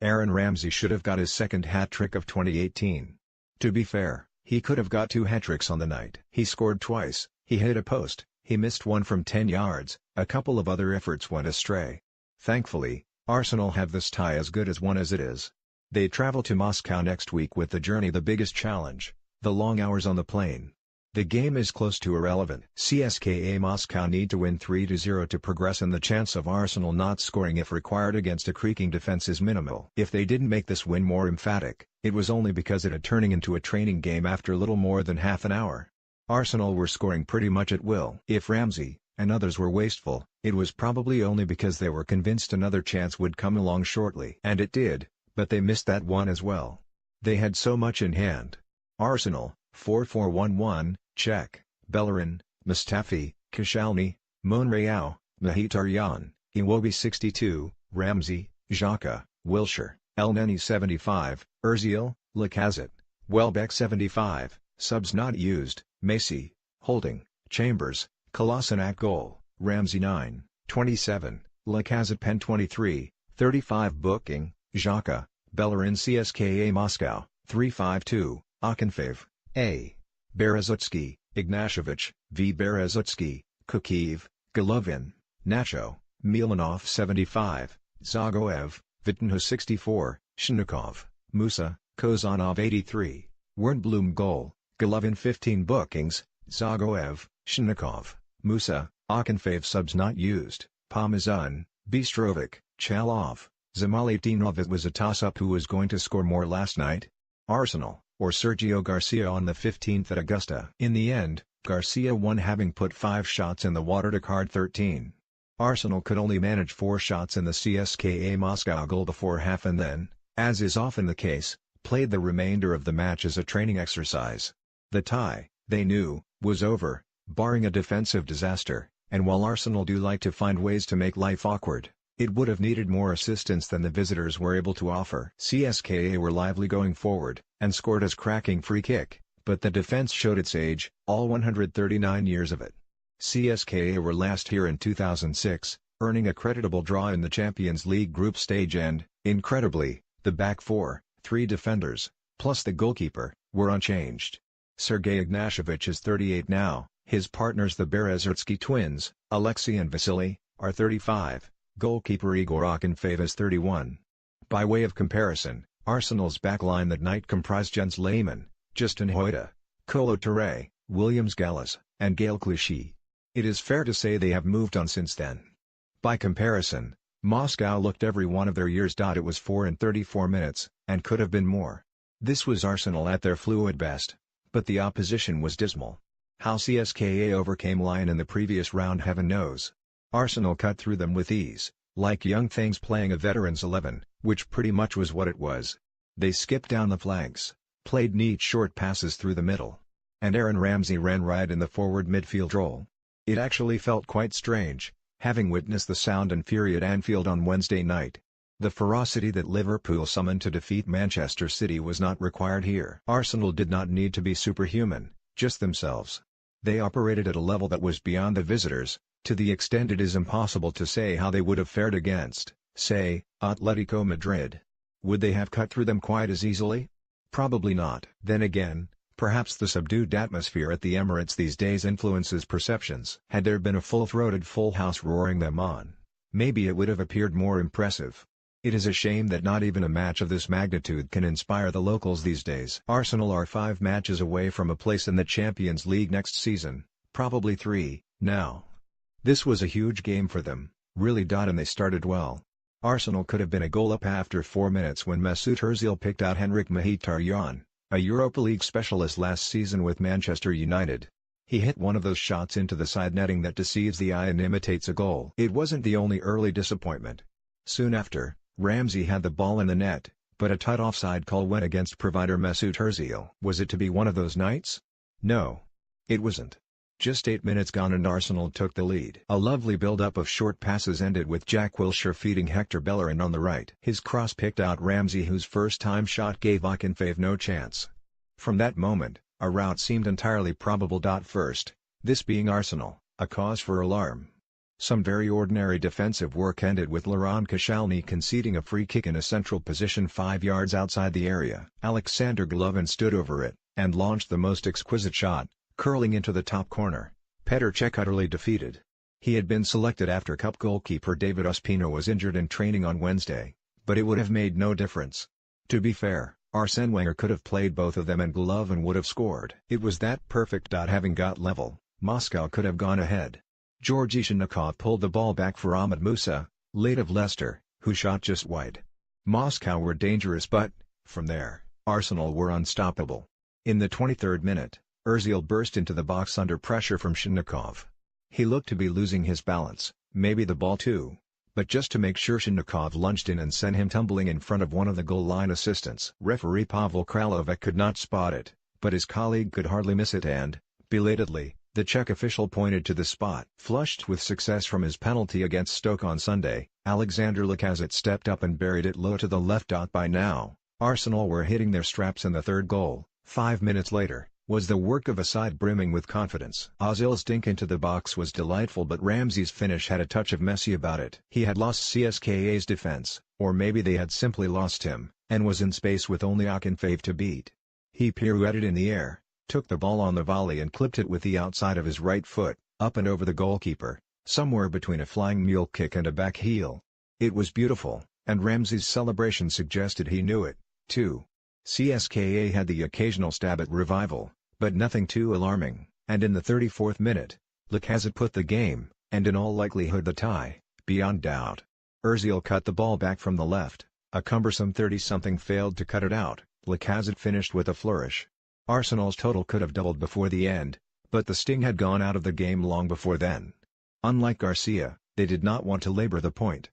Aaron Ramsey should have got his second hat-trick of 2018. To be fair, he could have got 2 hat-tricks on the night. He scored twice, he hit a post, he missed one from 10 yards, a couple of other efforts went astray. Thankfully, Arsenal have this tie as good as won as it is. They travel to Moscow next week with the journey the biggest challenge, the long hours on the plane. The game is close to irrelevant. CSKA Moscow need to win 3-0 to progress, and the chance of Arsenal not scoring if required against a creaking defence is minimal. If they didn't make this win more emphatic, it was only because it had turning into a training game after little more than half an hour. Arsenal were scoring pretty much at will. If Ramsey and others were wasteful, it was probably only because they were convinced another chance would come along shortly. And it did, but they missed that one as well. They had so much in hand. Arsenal, 4-4-1-1, Cech, Bellerin, Mustafi, Koscielny, Monreal, Mkhitaryan, Iwobi 62, Ramsey, Xhaka, Wilshere, Elneny 75, Özil, Lacazette, Welbeck 75, subs not used, Macy, Holding, Chambers, Kolasinac goal, Ramsey 9, 27, Lacazette pen 23, 35 booking, Xhaka, Bellerin CSKA Moscow, 352, Akinfeev, A. Berezutsky, Ignashevich, V. Berezutsky, Kukiv, Golovin, Nacho, Milanov 75, Zagoev, Vitinho 64, Shnikov, Musa, Kozanov 83, Wernbloom goal, Golovin 15 bookings, Zagoev, Shnikov, Musa, Akinfeev subs not used, Parmesan, Bistrovic, Chalov, Zamalitinov. It was a toss-up who was going to score more last night, Arsenal or Sergio Garcia on the 15th at Augusta. In the end, Garcia won, having put 5 shots in the water to card 13. Arsenal could only manage 4 shots in the CSKA Moscow goal before half, and then, as is often the case, played the remainder of the match as a training exercise. The tie, they knew, was over, barring a defensive disaster, and while Arsenal do like to find ways to make life awkward, it would have needed more assistance than the visitors were able to offer. CSKA were lively going forward, and scored as cracking free kick, but the defense showed its age, all 139 years of it. CSKA were last here in 2006, earning a creditable draw in the Champions League group stage and, incredibly, the back 4, 3 defenders, plus the goalkeeper, were unchanged. Sergei Ignashevich is 38 now, his partners the Berezutsky twins, Alexei and Vasily, are 35. Goalkeeper Igor Akinfeev is 31. By way of comparison, Arsenal's backline that night comprised Jens Lehmann, Justin Hoyte, Kolo Touré, Williams Gallas, and Gaël Clichy. It is fair to say they have moved on since then. By comparison, Moscow looked every one of their years. It was 4 and 34 minutes, and could have been more. This was Arsenal at their fluid best, but the opposition was dismal. How CSKA overcame Lyon in the previous round, heaven knows. Arsenal cut through them with ease, like young things playing a veterans 11, which pretty much was what it was. They skipped down the flanks, played neat short passes through the middle, and Aaron Ramsey ran riot in the forward midfield role. It actually felt quite strange, having witnessed the sound and fury at Anfield on Wednesday night. The ferocity that Liverpool summoned to defeat Manchester City was not required here. Arsenal did not need to be superhuman, just themselves. They operated at a level that was beyond the visitors, to the extent it is impossible to say how they would have fared against, say, Atletico Madrid. Would they have cut through them quite as easily? Probably not. Then again, perhaps the subdued atmosphere at the Emirates these days influences perceptions. Had there been a full-throated full house roaring them on, maybe it would have appeared more impressive. It is a shame that not even a match of this magnitude can inspire the locals these days. Arsenal are 5 matches away from a place in the Champions League next season, probably 3, now. This was a huge game for them, really. And they started well. Arsenal could have been a goal up after 4 minutes when Mesut Ozil picked out Henrik Mkhitaryan, a Europa League specialist last season with Manchester United. He hit one of those shots into the side netting that deceives the eye and imitates a goal. It wasn't the only early disappointment. Soon after, Ramsey had the ball in the net, but a tight offside call went against provider Mesut Ozil. Was it to be one of those nights? No. It wasn't. Just 8 minutes gone and Arsenal took the lead. A lovely build-up of short passes ended with Jack Wilshere feeding Hector Bellerin on the right. His cross picked out Ramsey, whose first-time shot gave Akinfeev no chance. From that moment, a rout seemed entirely probable. First, this being Arsenal, a cause for alarm. Some very ordinary defensive work ended with Laurent Koscielny conceding a free kick in a central position 5 yards outside the area. Alexander Golovin stood over it, and launched the most exquisite shot, curling into the top corner. Petr Cech utterly defeated. He had been selected after Cup goalkeeper David Ospina was injured in training on Wednesday, but it would have made no difference. To be fair, Arsene Wenger could have played both of them and Golovin would have scored. It was that perfect. Having got level, Moscow could have gone ahead. Georgy Shinnikov pulled the ball back for Ahmed Musa, late of Leicester, who shot just wide. Moscow were dangerous but, from there, Arsenal were unstoppable. In the 23rd minute, Ozil burst into the box under pressure from Shinnikov. He looked to be losing his balance, maybe the ball too, but just to make sure Shinnikov lunged in and sent him tumbling in front of one of the goal line assistants. Referee Pavel Kralovic could not spot it, but his colleague could hardly miss it and, belatedly, the Czech official pointed to the spot. Flushed with success from his penalty against Stoke on Sunday, Alexandre Lacazette stepped up and buried it low to the left. By now, Arsenal were hitting their straps and the third goal, 5 minutes later, was the work of a side brimming with confidence. Ozil's dink into the box was delightful but Ramsey's finish had a touch of Messi about it. He had lost CSKA's defense, or maybe they had simply lost him, and was in space with only Akinfeev to beat. He pirouetted in the air, took the ball on the volley and clipped it with the outside of his right foot, up and over the goalkeeper, somewhere between a flying mule kick and a back heel. It was beautiful, and Ramsey's celebration suggested he knew it, too. CSKA had the occasional stab at revival, but nothing too alarming, and in the 34th minute, Lacazette put the game, and in all likelihood the tie, beyond doubt. Ozil cut the ball back from the left, a cumbersome 30-something failed to cut it out. Lacazette finished with a flourish. Arsenal's total could have doubled before the end, but the sting had gone out of the game long before then. Unlike Garcia, they did not want to labor the point.